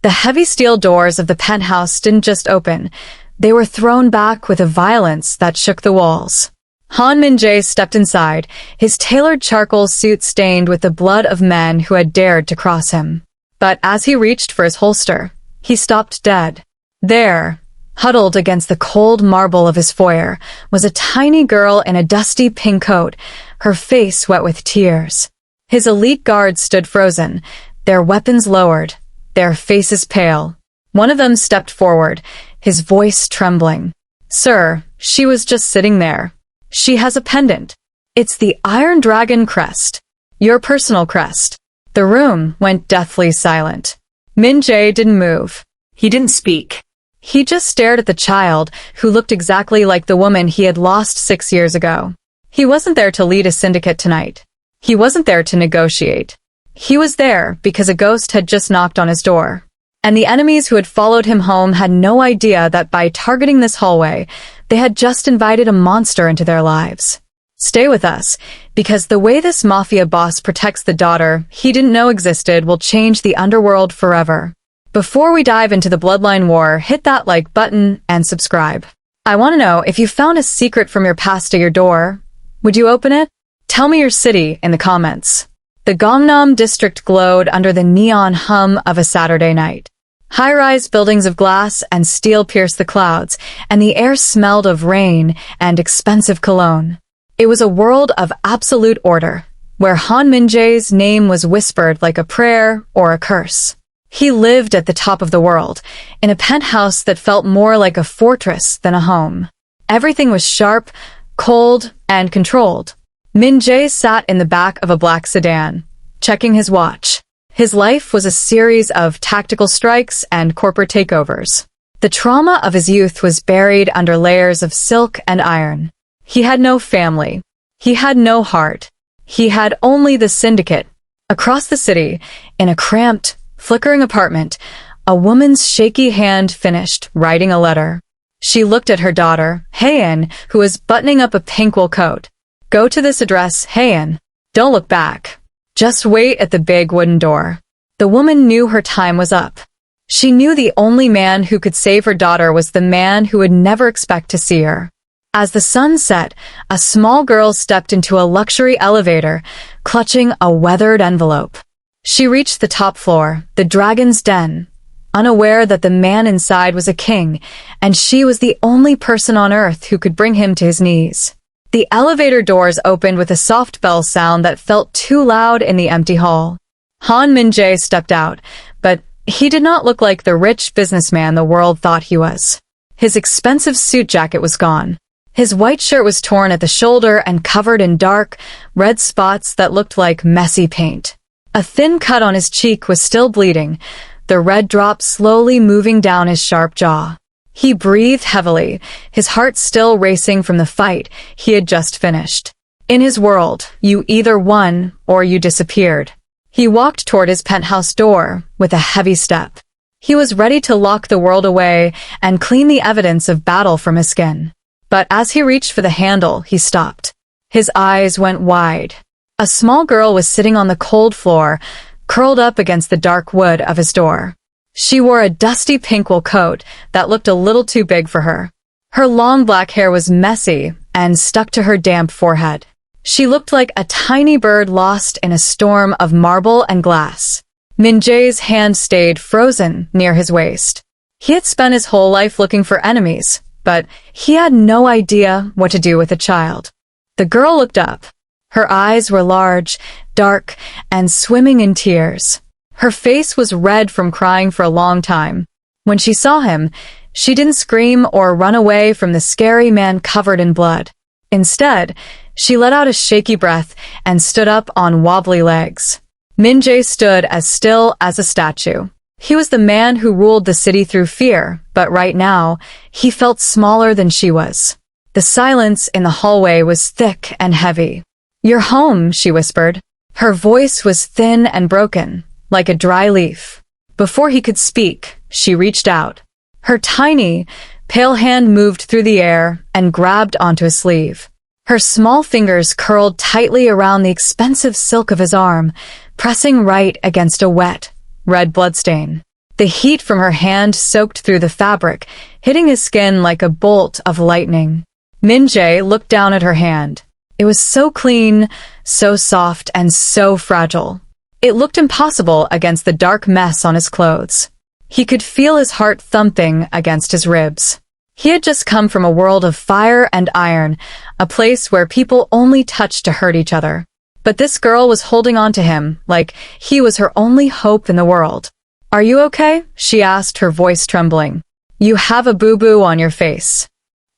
The heavy steel doors of the penthouse didn't just open, they were thrown back with a violence that shook the walls. Han Min-jae stepped inside, his tailored charcoal suit stained with the blood of men who had dared to cross him. But as he reached for his holster, he stopped dead. There, huddled against the cold marble of his foyer, was a tiny girl in a dusty pink coat, her face wet with tears. His elite guards stood frozen, their weapons lowered, their faces pale. One of them stepped forward, his voice trembling. "Sir, she was just sitting there. She has a pendant. It's the Iron Dragon crest. Your personal crest." The room went deathly silent. Min-jae didn't move. He didn't speak. He just stared at the child, who looked exactly like the woman he had lost 6 years ago. He wasn't there to lead a syndicate tonight. He wasn't there to negotiate. He was there because a ghost had just knocked on his door. And the enemies who had followed him home had no idea that by targeting this hallway, they had just invited a monster into their lives. Stay with us, because the way this mafia boss protects the daughter he didn't know existed will change the underworld forever. Before we dive into the Bloodline War, hit that like button and subscribe. I want to know if you found a secret from your past at your door. Would you open it? Tell me your city in the comments. The Gangnam district glowed under the neon hum of a Saturday night. High-rise buildings of glass and steel pierced the clouds, and the air smelled of rain and expensive cologne. It was a world of absolute order, where Han Min-jae's name was whispered like a prayer or a curse. He lived at the top of the world, in a penthouse that felt more like a fortress than a home. Everything was sharp, cold, and controlled. Min-jae sat in the back of a black sedan, checking his watch. His life was a series of tactical strikes and corporate takeovers. The trauma of his youth was buried under layers of silk and iron. He had no family. He had no heart. He had only the syndicate. Across the city, in a cramped, flickering apartment, a woman's shaky hand finished writing a letter. She looked at her daughter, Haein, who was buttoning up a pink wool coat. "Go to this address, Haein. Don't look back. Just wait at the big wooden door." The woman knew her time was up. She knew the only man who could save her daughter was the man who would never expect to see her. As the sun set, a small girl stepped into a luxury elevator, clutching a weathered envelope. She reached the top floor, the dragon's den, unaware that the man inside was a king, and she was the only person on earth who could bring him to his knees. The elevator doors opened with a soft bell sound that felt too loud in the empty hall. Han Min-jae stepped out, but he did not look like the rich businessman the world thought he was. His expensive suit jacket was gone. His white shirt was torn at the shoulder and covered in dark, red spots that looked like messy paint. A thin cut on his cheek was still bleeding, the red drop slowly moving down his sharp jaw. He breathed heavily, his heart still racing from the fight he had just finished. In his world, you either won or you disappeared. He walked toward his penthouse door with a heavy step. He was ready to lock the world away and clean the evidence of battle from his skin. But as he reached for the handle, he stopped. His eyes went wide. A small girl was sitting on the cold floor, curled up against the dark wood of his door. She wore a dusty pink wool coat that looked a little too big for her. Her long black hair was messy and stuck to her damp forehead. She looked like a tiny bird lost in a storm of marble and glass. Min-jae's hand stayed frozen near his waist. He had spent his whole life looking for enemies, but he had no idea what to do with a child. The girl looked up. Her eyes were large, dark, and swimming in tears. Her face was red from crying for a long time. When she saw him, she didn't scream or run away from the scary man covered in blood. Instead, she let out a shaky breath and stood up on wobbly legs. Min-jae stood as still as a statue. He was the man who ruled the city through fear, but right now, he felt smaller than she was. The silence in the hallway was thick and heavy. "You're home," she whispered. Her voice was thin and broken, like a dry leaf. Before he could speak, she reached out. Her tiny, pale hand moved through the air and grabbed onto his sleeve. Her small fingers curled tightly around the expensive silk of his arm, pressing right against a wet, red bloodstain. The heat from her hand soaked through the fabric, hitting his skin like a bolt of lightning. Min-jae looked down at her hand. It was so clean, so soft, and so fragile. It looked impossible against the dark mess on his clothes. He could feel his heart thumping against his ribs. He had just come from a world of fire and iron, a place where people only touched to hurt each other. But this girl was holding on to him like he was her only hope in the world. "Are you okay?" she asked, her voice trembling. "You have a boo-boo on your face."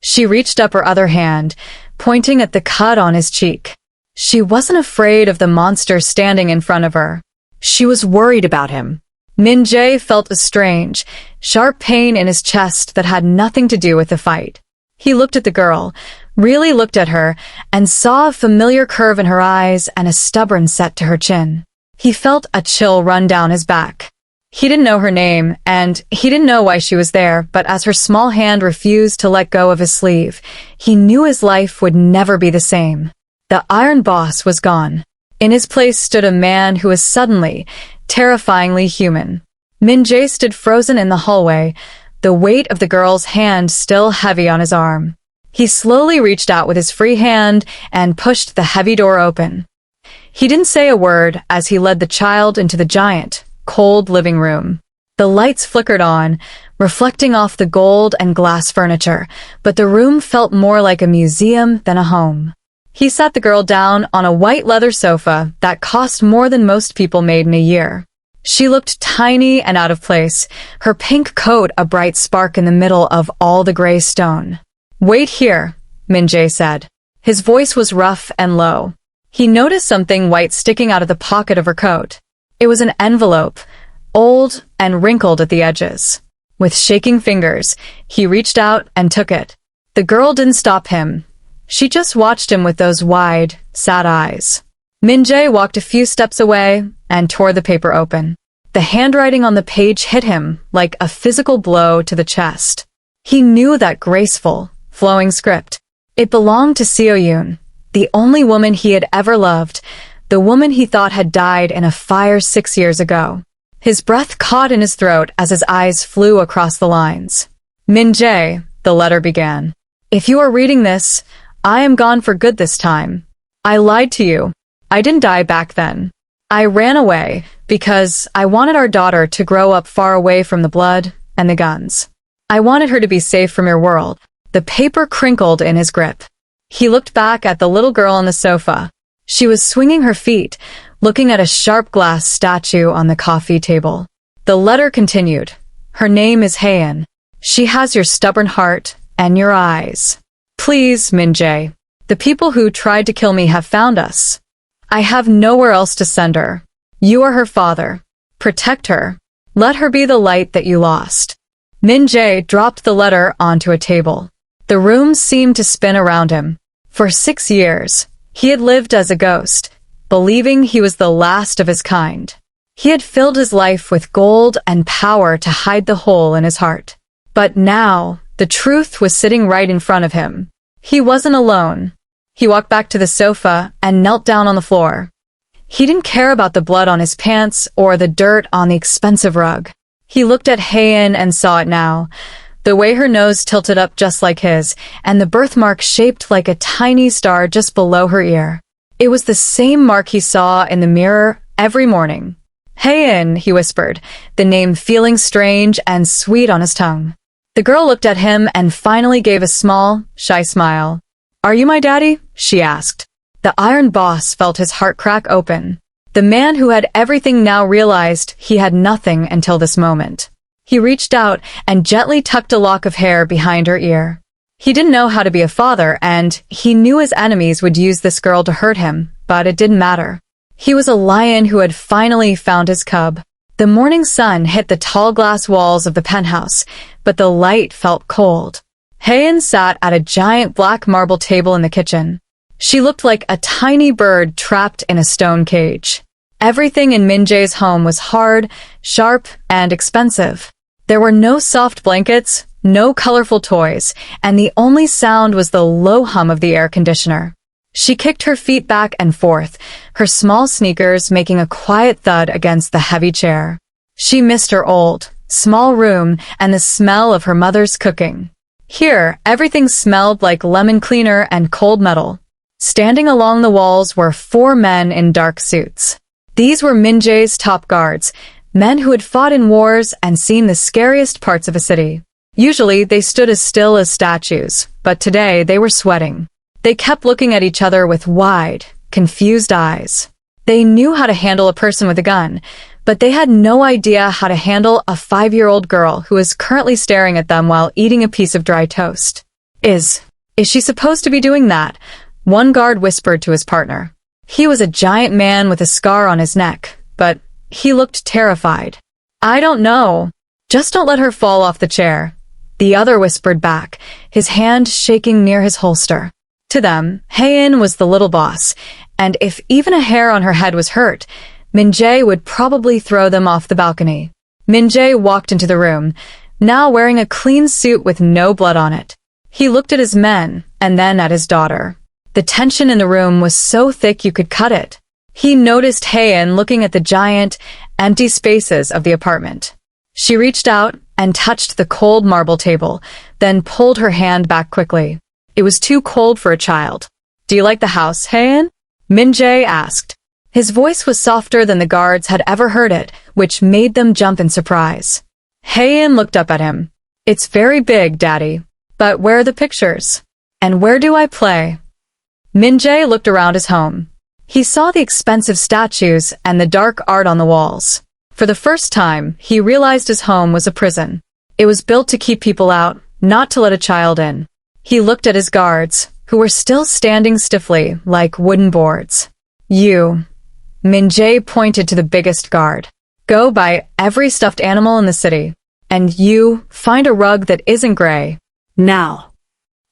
She reached up her other hand, pointing at the cut on his cheek. She wasn't afraid of the monster standing in front of her. She was worried about him. Min-jae felt a strange, sharp pain in his chest that had nothing to do with the fight. He looked at the girl, really looked at her, and saw a familiar curve in her eyes and a stubborn set to her chin. He felt a chill run down his back. He didn't know her name, and he didn't know why she was there, but as her small hand refused to let go of his sleeve, he knew his life would never be the same. The Iron Boss was gone. In his place stood a man who was suddenly, terrifyingly human. Min-jae stood frozen in the hallway, the weight of the girl's hand still heavy on his arm. He slowly reached out with his free hand and pushed the heavy door open. He didn't say a word as he led the child into the giant, cold living room. The lights flickered on, reflecting off the gold and glass furniture, but the room felt more like a museum than a home. He sat the girl down on a white leather sofa that cost more than most people made in a year. She looked tiny and out of place, her pink coat a bright spark in the middle of all the gray stone. "Wait here," Min-jae said. His voice was rough and low. He noticed something white sticking out of the pocket of her coat. It was an envelope, old and wrinkled at the edges. With shaking fingers, he reached out and took it. The girl didn't stop him. She just watched him with those wide, sad eyes. Min-jae walked a few steps away and tore the paper open. The handwriting on the page hit him like a physical blow to the chest. He knew that graceful, flowing script. It belonged to Seo-yoon, the only woman he had ever loved, the woman he thought had died in a fire 6 years ago. His breath caught in his throat as his eyes flew across the lines. "Min-jae," the letter began. "If you are reading this, I am gone for good this time. I lied to you. I didn't die back then. I ran away because I wanted our daughter to grow up far away from the blood and the guns. I wanted her to be safe from your world." The paper crinkled in his grip. He looked back at the little girl on the sofa. She was swinging her feet, looking at a sharp glass statue on the coffee table. The letter continued. "Her name is Haein. She has your stubborn heart and your eyes. Please, Min-jae. The people who tried to kill me have found us. I have nowhere else to send her. You are her father. Protect her. Let her be the light that you lost." Min-jae dropped the letter onto a table. The room seemed to spin around him. For 6 years, he had lived as a ghost, believing he was the last of his kind. He had filled his life with gold and power to hide the hole in his heart. But now, the truth was sitting right in front of him. He wasn't alone. He walked back to the sofa and knelt down on the floor. He didn't care about the blood on his pants or the dirt on the expensive rug. He looked at Haein and saw it now, the way her nose tilted up just like his, and the birthmark shaped like a tiny star just below her ear. It was the same mark he saw in the mirror every morning. "Haein," he whispered, the name feeling strange and sweet on his tongue. The girl looked at him and finally gave a small, shy smile. "Are you my daddy?" she asked. The Iron Boss felt his heart crack open. The man who had everything now realized he had nothing until this moment. He reached out and gently tucked a lock of hair behind her ear. He didn't know how to be a father, and he knew his enemies would use this girl to hurt him, but it didn't matter. He was a lion who had finally found his cub. The morning sun hit the tall glass walls of the penthouse, but the light felt cold. Haein sat at a giant black marble table in the kitchen. She looked like a tiny bird trapped in a stone cage. Everything in Min-jae's home was hard, sharp, and expensive. There were no soft blankets, no colorful toys, and the only sound was the low hum of the air conditioner. She kicked her feet back and forth, her small sneakers making a quiet thud against the heavy chair. She missed her old, small room, and the smell of her mother's cooking. Here, everything smelled like lemon cleaner and cold metal. Standing along the walls were 4 men in dark suits. These were Min Jae's top guards, men who had fought in wars and seen the scariest parts of a city. Usually, they stood as still as statues, but today they were sweating. They kept looking at each other with wide, confused eyes. They knew how to handle a person with a gun, but they had no idea how to handle a 5-year-old girl who is currently staring at them while eating a piece of dry toast. Is she supposed to be doing that? One guard whispered to his partner. He was a giant man with a scar on his neck, but he looked terrified. I don't know. Just don't let her fall off the chair. The other whispered back, his hand shaking near his holster. To them, Hae-in was the little boss, and if even a hair on her head was hurt, Min Jae would probably throw them off the balcony. Min Jae walked into the room, now wearing a clean suit with no blood on it. He looked at his men, and then at his daughter. The tension in the room was so thick you could cut it. He noticed Hae-in looking at the giant, empty spaces of the apartment. She reached out and touched the cold marble table, then pulled her hand back quickly. It was too cold for a child. Do you like the house, Hae-in? Min Jae asked. His voice was softer than the guards had ever heard it, which made them jump in surprise. Hae-in looked up at him. It's very big, Daddy. But where are the pictures? And where do I play? Min Jae looked around his home. He saw the expensive statues and the dark art on the walls. For the first time, he realized his home was a prison. It was built to keep people out, not to let a child in. He looked at his guards, who were still standing stiffly, like wooden boards. You. Min Jae pointed to the biggest guard. Go buy every stuffed animal in the city. And you, find a rug that isn't gray. Now.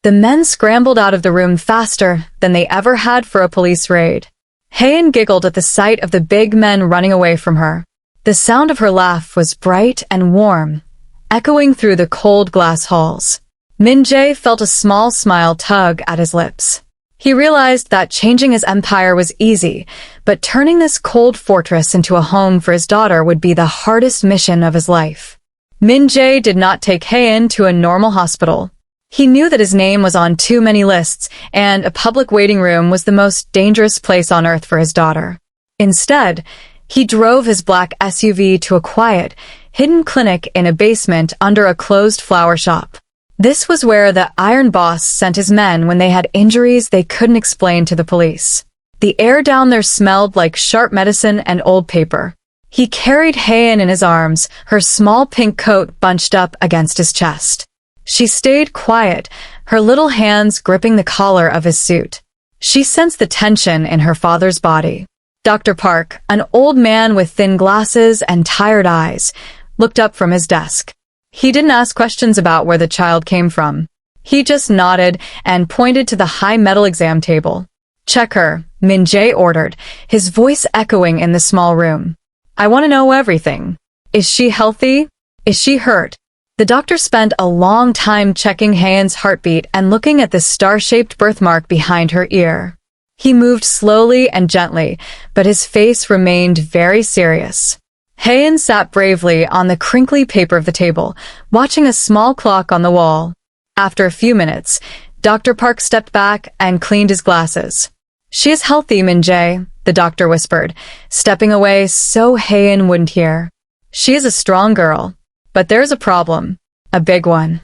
The men scrambled out of the room faster than they ever had for a police raid. Hae-in giggled at the sight of the big men running away from her. The sound of her laugh was bright and warm, echoing through the cold glass halls. Min Jae felt a small smile tug at his lips. He realized that changing his empire was easy, but turning this cold fortress into a home for his daughter would be the hardest mission of his life. Min Jae did not take Hae-in to a normal hospital. He knew that his name was on too many lists, and a public waiting room was the most dangerous place on earth for his daughter. Instead, he drove his black SUV to a quiet, hidden clinic in a basement under a closed flower shop. This was where the Iron Boss sent his men when they had injuries they couldn't explain to the police. The air down there smelled like sharp medicine and old paper. He carried Hae-in in his arms, her small pink coat bunched up against his chest. She stayed quiet, her little hands gripping the collar of his suit. She sensed the tension in her father's body. Dr. Park, an old man with thin glasses and tired eyes, looked up from his desk. He didn't ask questions about where the child came from. He just nodded and pointed to the high metal exam table. Check her, Min Jae ordered, his voice echoing in the small room. I want to know everything. Is she healthy? Is she hurt? The doctor spent a long time checking Hae-in's heartbeat and looking at the star-shaped birthmark behind her ear. He moved slowly and gently, but his face remained very serious. Hae-in sat bravely on the crinkly paper of the table, watching a small clock on the wall. After a few minutes, Dr. Park stepped back and cleaned his glasses. She is healthy, Min Jae, the doctor whispered, stepping away so Hae-in wouldn't hear. She is a strong girl, but there's a problem, a big one.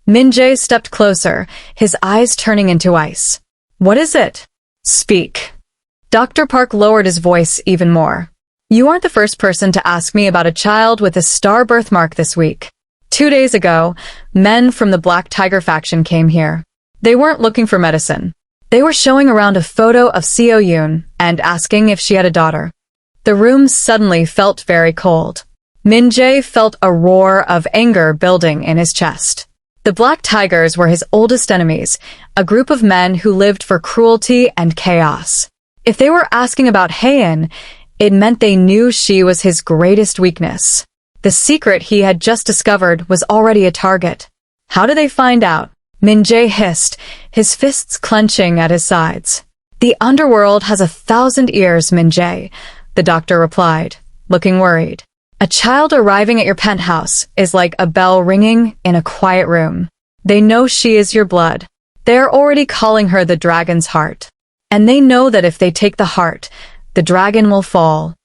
Min Jae stepped closer, his eyes turning into ice. What is it? Speak. Dr. Park lowered his voice even more. You aren't the first person to ask me about a child with a star birthmark this week. 2 days ago, men from the Black Tiger faction came here. They weren't looking for medicine. They were showing around a photo of Seo Yoon and asking if she had a daughter. The room suddenly felt very cold. Min Jae felt a roar of anger building in his chest. The Black Tigers were his oldest enemies, a group of men who lived for cruelty and chaos. If they were asking about Hae-in, it meant they knew she was his greatest weakness. The secret he had just discovered was already a target. How did they find out? Min Jae hissed, his fists clenching at his sides. The underworld has 1,000 ears, Min Jae, the doctor replied, looking worried. A child arriving at your penthouse is like a bell ringing in a quiet room. They know she is your blood. They are already calling her the dragon's heart. And they know that if they take the heart, the dragon will fall.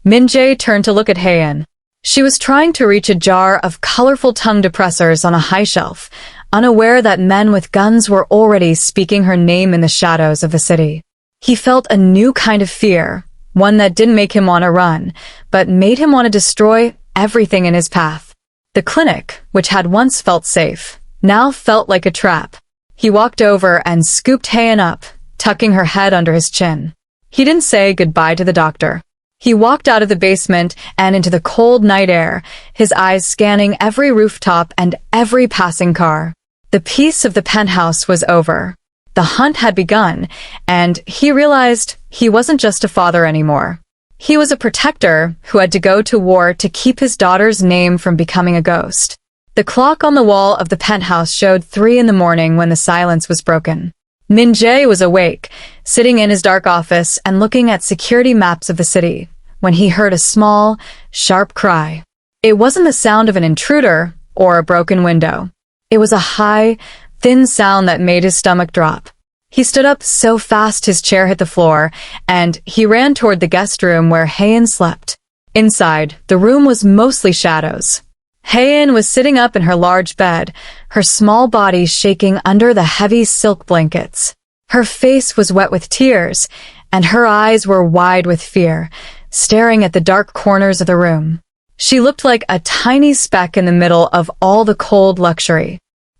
Min-jae turned to look at Haein. She was trying to reach a jar of colorful tongue depressors on a high shelf, unaware that men with guns were already speaking her name in the shadows of the city. He felt a new kind of fear, one that didn't make him want to run, but made him want to destroy everything in his path. The clinic, which had once felt safe, now felt like a trap. He walked over and scooped Haein up, tucking her head under his chin. He didn't say goodbye to the doctor. He walked out of the basement and into the cold night air, his eyes scanning every rooftop and every passing car. The peace of the penthouse was over. The hunt had begun, and he realized he wasn't just a father anymore. He was a protector who had to go to war to keep his daughter's name from becoming a ghost. The clock on the wall of the penthouse showed 3 a.m. when the silence was broken. Min-jae was awake, sitting in his dark office and looking at security maps of the city, when he heard a small, sharp cry. It wasn't the sound of an intruder or a broken window. It was a high, thin sound that made his stomach drop. He stood up so fast his chair hit the floor, and he ran toward the guest room where Haein slept. Inside, the room was mostly shadows. Haein was sitting up in her large bed, her small body shaking under the heavy silk blankets. Her face was wet with tears, and her eyes were wide with fear, staring at the dark corners of the room. She looked like a tiny speck in the middle of all the cold luxury.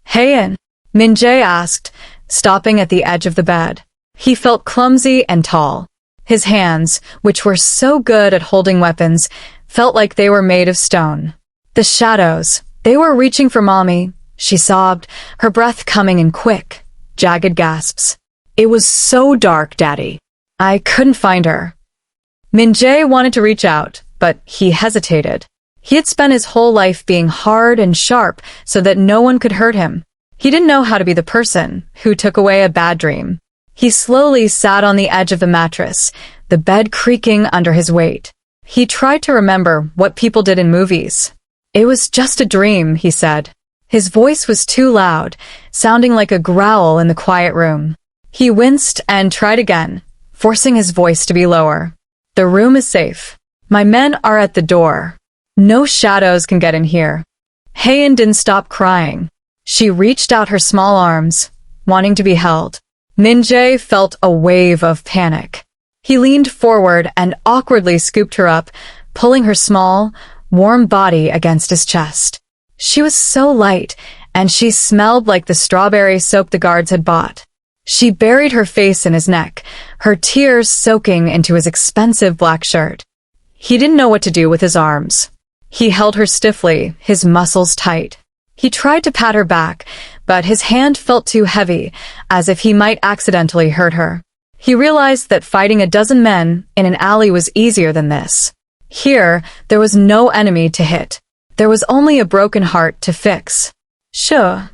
Haein, Min-jae asked, stopping at the edge of the bed. He felt clumsy and tall. His hands, which were so good at holding weapons, felt like they were made of stone. The shadows, they were reaching for Mommy, she sobbed, her breath coming in quick, jagged gasps. It was so dark, Daddy. I couldn't find her. Min-jae wanted to reach out, but he hesitated. He had spent his whole life being hard and sharp so that no one could hurt him. He didn't know how to be the person who took away a bad dream. He slowly sat on the edge of the mattress, the bed creaking under his weight. He tried to remember what people did in movies. It was just a dream, he said. His voice was too loud, sounding like a growl in the quiet room. He winced and tried again, forcing his voice to be lower. The room is safe. My men are at the door. No shadows can get in here. Haein didn't stop crying. She reached out her small arms, wanting to be held. Min-jae felt a wave of panic. He leaned forward and awkwardly scooped her up, pulling her small, warm body against his chest. She was so light, and she smelled like the strawberry soap the guards had bought. She buried her face in his neck, her tears soaking into his expensive black shirt. He didn't know what to do with his arms. He held her stiffly, his muscles tight. He tried to pat her back, but his hand felt too heavy, as if he might accidentally hurt her. He realized that fighting a dozen men in an alley was easier than this. Here, there was no enemy to hit. There was only a broken heart to fix. Sure,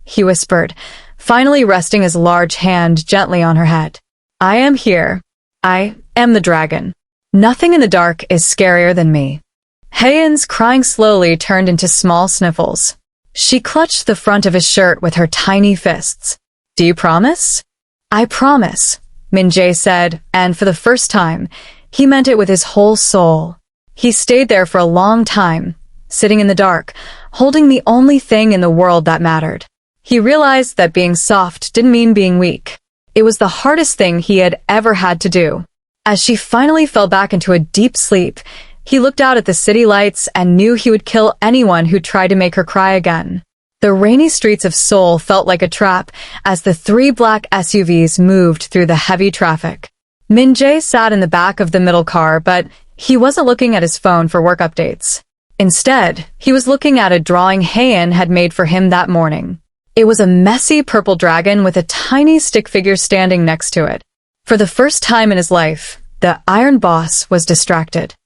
he whispered, finally resting his large hand gently on her head. I am here. I am the dragon. Nothing in the dark is scarier than me. Haein's crying slowly turned into small sniffles. She clutched the front of his shirt with her tiny fists. Do you promise? I promise, Min-jae said, and for the first time, he meant it with his whole soul. He stayed there for a long time, sitting in the dark, holding the only thing in the world that mattered. He realized that being soft didn't mean being weak. It was the hardest thing he had ever had to do. As she finally fell back into a deep sleep, he looked out at the city lights and knew he would kill anyone who tried to make her cry again. The rainy streets of Seoul felt like a trap as the 3 black SUVs moved through the heavy traffic. Min-jae sat in the back of the middle car, but he wasn't looking at his phone for work updates. Instead, he was looking at a drawing Haein had made for him that morning. It was a messy purple dragon with a tiny stick figure standing next to it. For the first time in his life, the Iron Boss was distracted.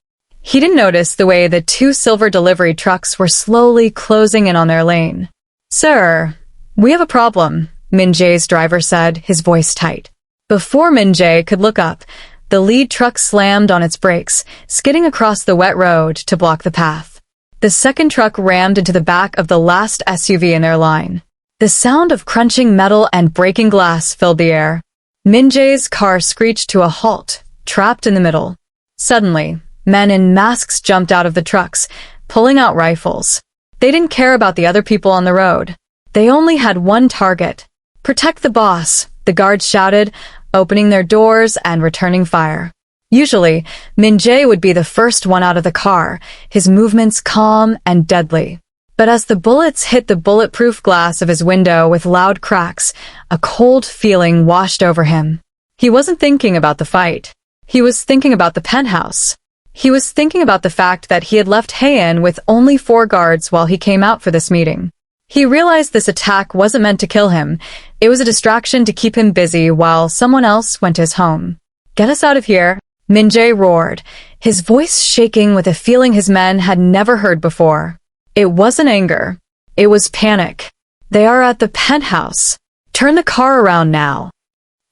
He didn't notice the way the 2 silver delivery trucks were slowly closing in on their lane. Sir, we have a problem, Min-jae's driver said, his voice tight. Before Min-jae could look up, the lead truck slammed on its brakes, skidding across the wet road to block the path. The second truck rammed into the back of the last SUV in their line. The sound of crunching metal and breaking glass filled the air. Min-jae's car screeched to a halt, trapped in the middle. Suddenly, men in masks jumped out of the trucks, pulling out rifles. They didn't care about the other people on the road. They only had one target. Protect the boss, the guards shouted, opening their doors and returning fire. Usually, Min-jae would be the first one out of the car, his movements calm and deadly. But as the bullets hit the bulletproof glass of his window with loud cracks, a cold feeling washed over him. He wasn't thinking about the fight. He was thinking about the penthouse. He was thinking about the fact that he had left Haein with only 4 guards while he came out for this meeting. He realized this attack wasn't meant to kill him. It was a distraction to keep him busy while someone else went to his home. "Get us out of here," Min-jae roared, his voice shaking with a feeling his men had never heard before. It wasn't anger. It was panic. "They are at the penthouse. Turn the car around now."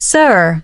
"Sir,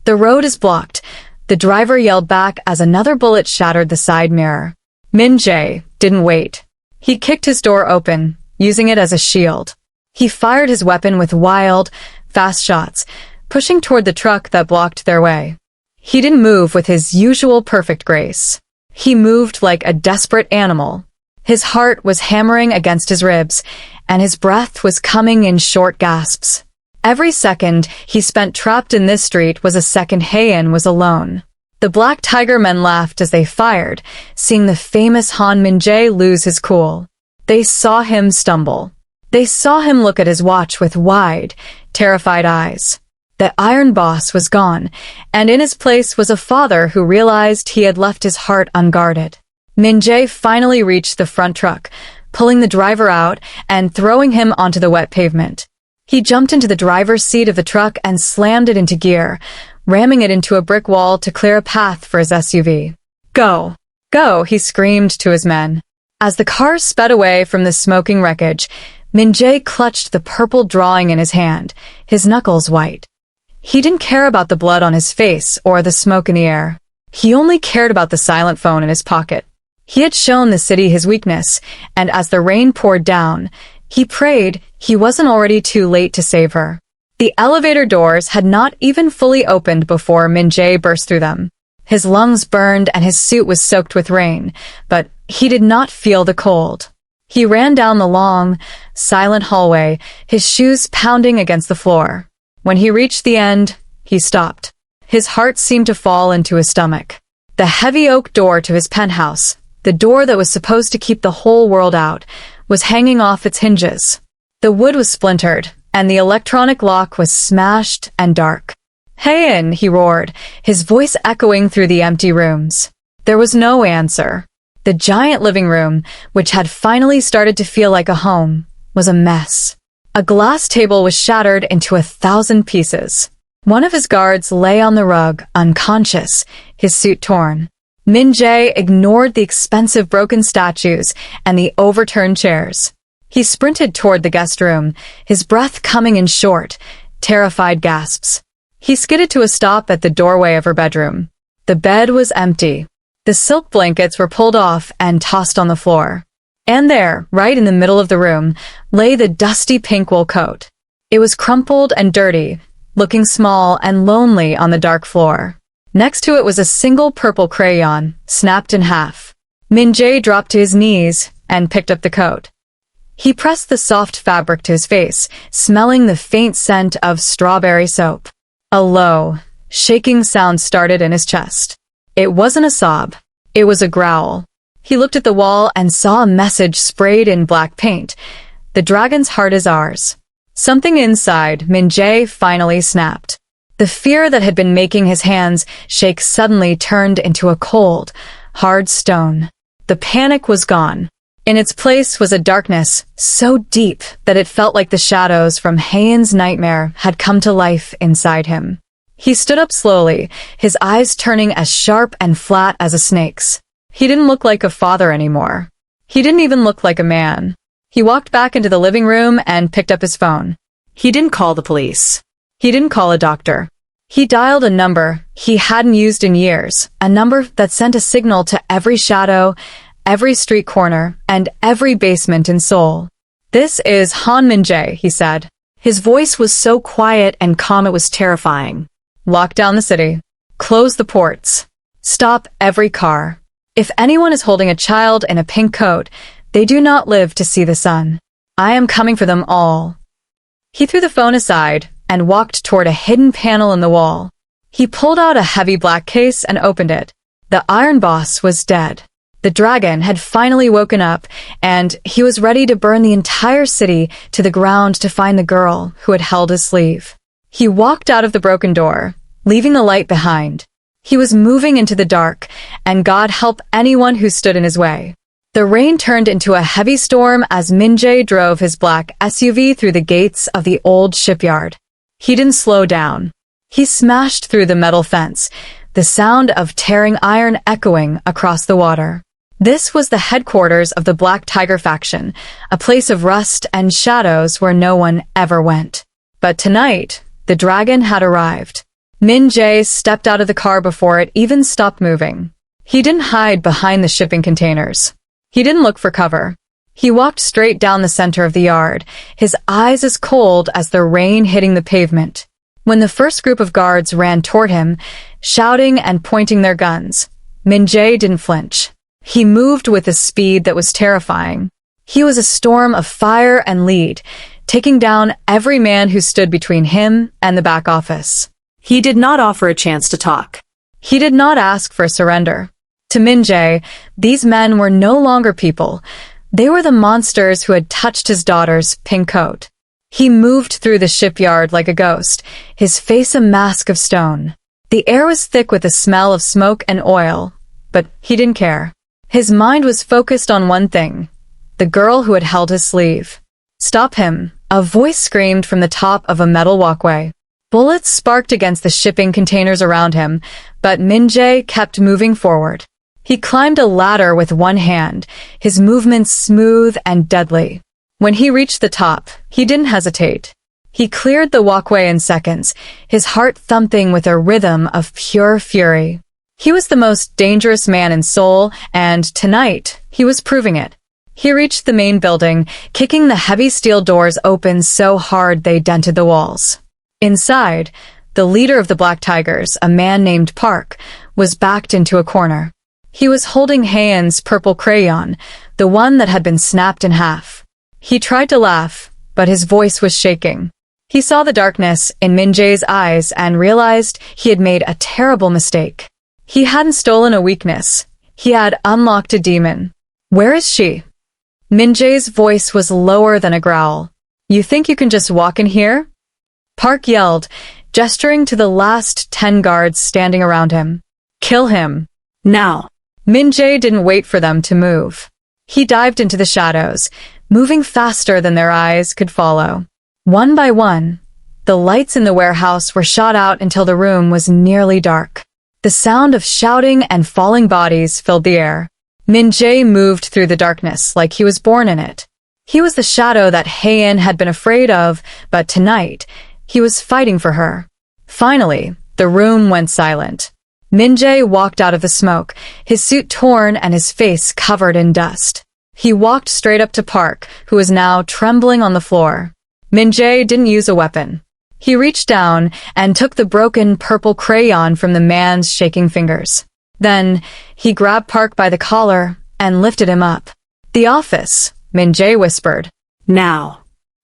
the road is blocked," the driver yelled back as another bullet shattered the side mirror. Min-jae didn't wait. He kicked his door open, using it as a shield. He fired his weapon with wild, fast shots, pushing toward the truck that blocked their way. He didn't move with his usual perfect grace. He moved like a desperate animal. His heart was hammering against his ribs, and his breath was coming in short gasps. Every second he spent trapped in this street was a second Haein was alone. The Black Tiger men laughed as they fired, seeing the famous Han Min-jae lose his cool. They saw him stumble. They saw him look at his watch with wide, terrified eyes. The Iron Boss was gone, and in his place was a father who realized he had left his heart unguarded. Min-jae finally reached the front truck, pulling the driver out and throwing him onto the wet pavement. He jumped into the driver's seat of the truck and slammed it into gear, ramming it into a brick wall to clear a path for his SUV. "Go! Go!" he screamed to his men. As the car sped away from the smoking wreckage, Min-jae clutched the purple drawing in his hand, his knuckles white. He didn't care about the blood on his face or the smoke in the air. He only cared about the silent phone in his pocket. He had shown the city his weakness, and as the rain poured down, he prayed he wasn't already too late to save her. The elevator doors had not even fully opened before Min-jae burst through them. His lungs burned and his suit was soaked with rain, but he did not feel the cold. He ran down the long, silent hallway, his shoes pounding against the floor. When he reached the end, he stopped. His heart seemed to fall into his stomach. The heavy oak door to his penthouse, the door that was supposed to keep the whole world out, was hanging off its hinges. The wood was splintered, and the electronic lock was smashed and dark. "Haein!" he roared, his voice echoing through the empty rooms. There was no answer. The giant living room, which had finally started to feel like a home, was a mess. A glass table was shattered into 1,000 pieces. One of his guards lay on the rug, unconscious, his suit torn. Min-jae ignored the expensive broken statues and the overturned chairs. He sprinted toward the guest room, his breath coming in short, terrified gasps. He skidded to a stop at the doorway of her bedroom. The bed was empty. The silk blankets were pulled off and tossed on the floor. And there, right in the middle of the room, lay the dusty pink wool coat. It was crumpled and dirty, looking small and lonely on the dark floor. Next to it was a single purple crayon, snapped in half. Min-jae dropped to his knees and picked up the coat. He pressed the soft fabric to his face, smelling the faint scent of strawberry soap. A low, shaking sound started in his chest. It wasn't a sob. It was a growl. He looked at the wall and saw a message sprayed in black paint. "The dragon's heart is ours." Something inside Min-jae finally snapped. The fear that had been making his hands shake suddenly turned into a cold, hard stone. The panic was gone. In its place was a darkness so deep that it felt like the shadows from Haein's nightmare had come to life inside him. He stood up slowly, his eyes turning as sharp and flat as a snake's. He didn't look like a father anymore. He didn't even look like a man. He walked back into the living room and picked up his phone. He didn't call the police. He didn't call a doctor. He dialed a number he hadn't used in years, a number that sent a signal to every shadow, every street corner and every basement in Seoul. "This is Han Min-jae," he said. His voice was so quiet and calm it was terrifying. "Lock down the city. Close the ports. Stop every car. If anyone is holding a child in a pink coat, they do not live to see the sun. I am coming for them all." He threw the phone aside and walked toward a hidden panel in the wall. He pulled out a heavy black case and opened it. The Iron Boss was dead. The dragon had finally woken up, and he was ready to burn the entire city to the ground to find the girl who had held his sleeve. He walked out of the broken door, leaving the light behind. He was moving into the dark, and God help anyone who stood in his way. The rain turned into a heavy storm as Min-jae drove his black SUV through the gates of the old shipyard. He didn't slow down. He smashed through the metal fence, the sound of tearing iron echoing across the water. This was the headquarters of the Black Tiger faction, a place of rust and shadows where no one ever went. But tonight, the dragon had arrived. Min-jae stepped out of the car before it even stopped moving. He didn't hide behind the shipping containers. He didn't look for cover. He walked straight down the center of the yard, his eyes as cold as the rain hitting the pavement. When the first group of guards ran toward him, shouting and pointing their guns, Min-jae didn't flinch. He moved with a speed that was terrifying. He was a storm of fire and lead, taking down every man who stood between him and the back office. He did not offer a chance to talk. He did not ask for surrender. To Min-jae, these men were no longer people. They were the monsters who had touched his daughter's pink coat. He moved through the shipyard like a ghost, his face a mask of stone. The air was thick with the smell of smoke and oil, but he didn't care. His mind was focused on one thing, the girl who had held his sleeve. "Stop him," a voice screamed from the top of a metal walkway. Bullets sparked against the shipping containers around him, but Min-jae kept moving forward. He climbed a ladder with one hand, his movements smooth and deadly. When he reached the top, he didn't hesitate. He cleared the walkway in seconds, his heart thumping with a rhythm of pure fury. He was the most dangerous man in Seoul, and tonight, he was proving it. He reached the main building, kicking the heavy steel doors open so hard they dented the walls. Inside, the leader of the Black Tigers, a man named Park, was backed into a corner. He was holding Haeun's purple crayon, the one that had been snapped in half. He tried to laugh, but his voice was shaking. He saw the darkness in Min-jae's eyes and realized he had made a terrible mistake. He hadn't stolen a weakness. He had unlocked a demon. "Where is she?" Min-jae's voice was lower than a growl. "You think you can just walk in here?" Park yelled, gesturing to the last 10 guards standing around him. "Kill him. Now." Min-jae didn't wait for them to move. He dived into the shadows, moving faster than their eyes could follow. One by one, the lights in the warehouse were shot out until the room was nearly dark. The sound of shouting and falling bodies filled the air. Min-jae moved through the darkness like he was born in it. He was the shadow that Haeun had been afraid of, but tonight, he was fighting for her. Finally, the room went silent. Min-jae walked out of the smoke, his suit torn and his face covered in dust. He walked straight up to Park, who was now trembling on the floor. Min-jae didn't use a weapon. He reached down and took the broken purple crayon from the man's shaking fingers. Then, he grabbed Park by the collar and lifted him up. "The office," Min-jae whispered. "Now."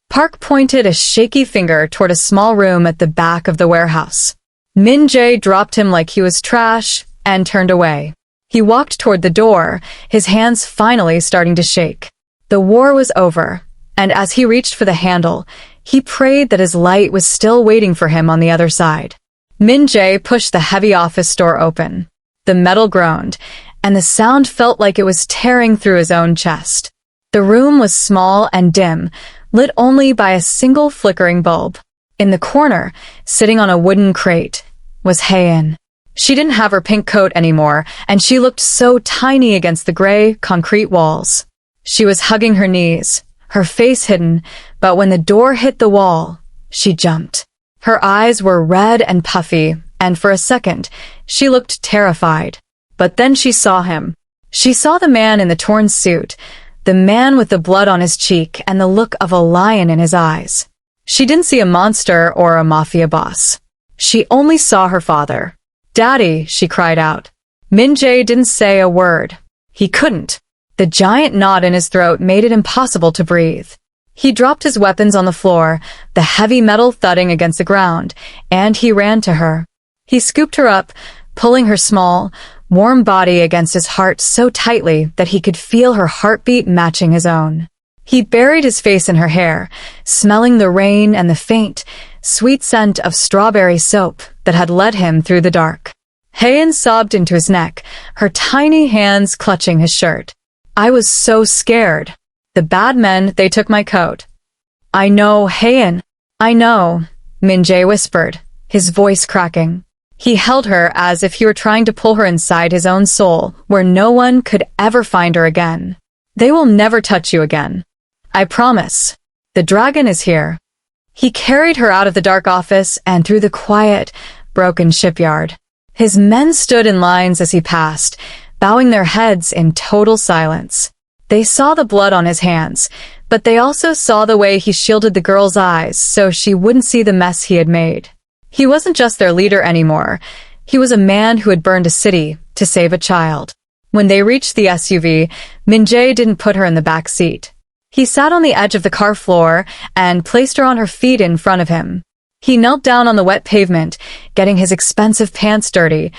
Park pointed a shaky finger toward a small room at the back of the warehouse. Min-jae dropped him like he was trash and turned away. He walked toward the door, his hands finally starting to shake. The war was over, and as he reached for the handle, he prayed that his light was still waiting for him on the other side. Min-jae pushed the heavy office door open. The metal groaned, and the sound felt like it was tearing through his own chest. The room was small and dim, lit only by a single flickering bulb. In the corner, sitting on a wooden crate, was Haeun. She didn't have her pink coat anymore, and she looked so tiny against the gray, concrete walls. She was hugging her knees, her face hidden, but when the door hit the wall, she jumped. Her eyes were red and puffy, and for a second, she looked terrified. But then she saw him. She saw the man in the torn suit, the man with the blood on his cheek and the look of a lion in his eyes. She didn't see a monster or a mafia boss. She only saw her father. "Daddy," she cried out. Min-jae didn't say a word. He couldn't. The giant knot in his throat made it impossible to breathe. He dropped his weapons on the floor, the heavy metal thudding against the ground, and he ran to her. He scooped her up, pulling her small, warm body against his heart so tightly that he could feel her heartbeat matching his own. He buried his face in her hair, smelling the rain and the faint, sweet scent of strawberry soap that had led him through the dark. Haein sobbed into his neck, her tiny hands clutching his shirt. "I was so scared. The bad men, they took my coat." "I know, Haein. I know," Min-jae whispered, his voice cracking. He held her as if he were trying to pull her inside his own soul, where no one could ever find her again. "They will never touch you again. I promise. The dragon is here." He carried her out of the dark office and through the quiet, broken shipyard. His men stood in lines as he passed, bowing their heads in total silence. They saw the blood on his hands, but they also saw the way he shielded the girl's eyes so she wouldn't see the mess he had made. He wasn't just their leader anymore. He was a man who had burned a city to save a child. When they reached the SUV, Min-jae didn't put her in the back seat. He sat on the edge of the car floor and placed her on her feet in front of him. He knelt down on the wet pavement, getting his expensive pants dirty,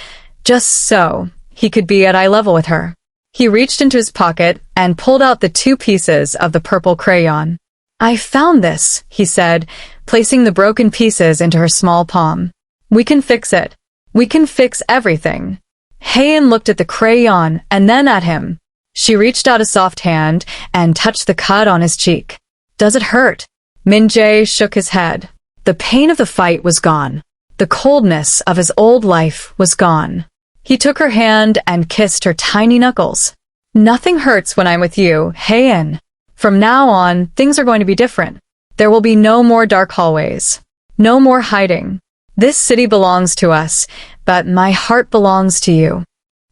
just so he could be at eye level with her. He reached into his pocket and pulled out the 2 pieces of the purple crayon. "I found this," he said, placing the broken pieces into her small palm. "We can fix it. We can fix everything." Haein looked at the crayon and then at him. She reached out a soft hand and touched the cut on his cheek. "Does it hurt?" Min-jae shook his head. The pain of the fight was gone. The coldness of his old life was gone. He took her hand and kissed her tiny knuckles. "Nothing hurts when I'm with you, Haein. From now on, things are going to be different. There will be no more dark hallways. No more hiding. This city belongs to us, but my heart belongs to you."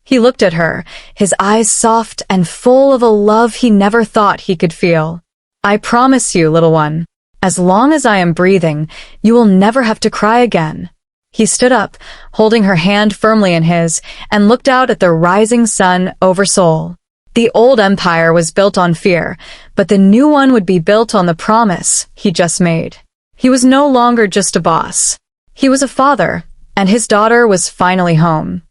He looked at her, his eyes soft and full of a love he never thought he could feel. "I promise you, little one, as long as I am breathing, you will never have to cry again." He stood up, holding her hand firmly in his, and looked out at the rising sun over Seoul. The old empire was built on fear, but the new one would be built on the promise he just made. He was no longer just a boss. He was a father, and his daughter was finally home.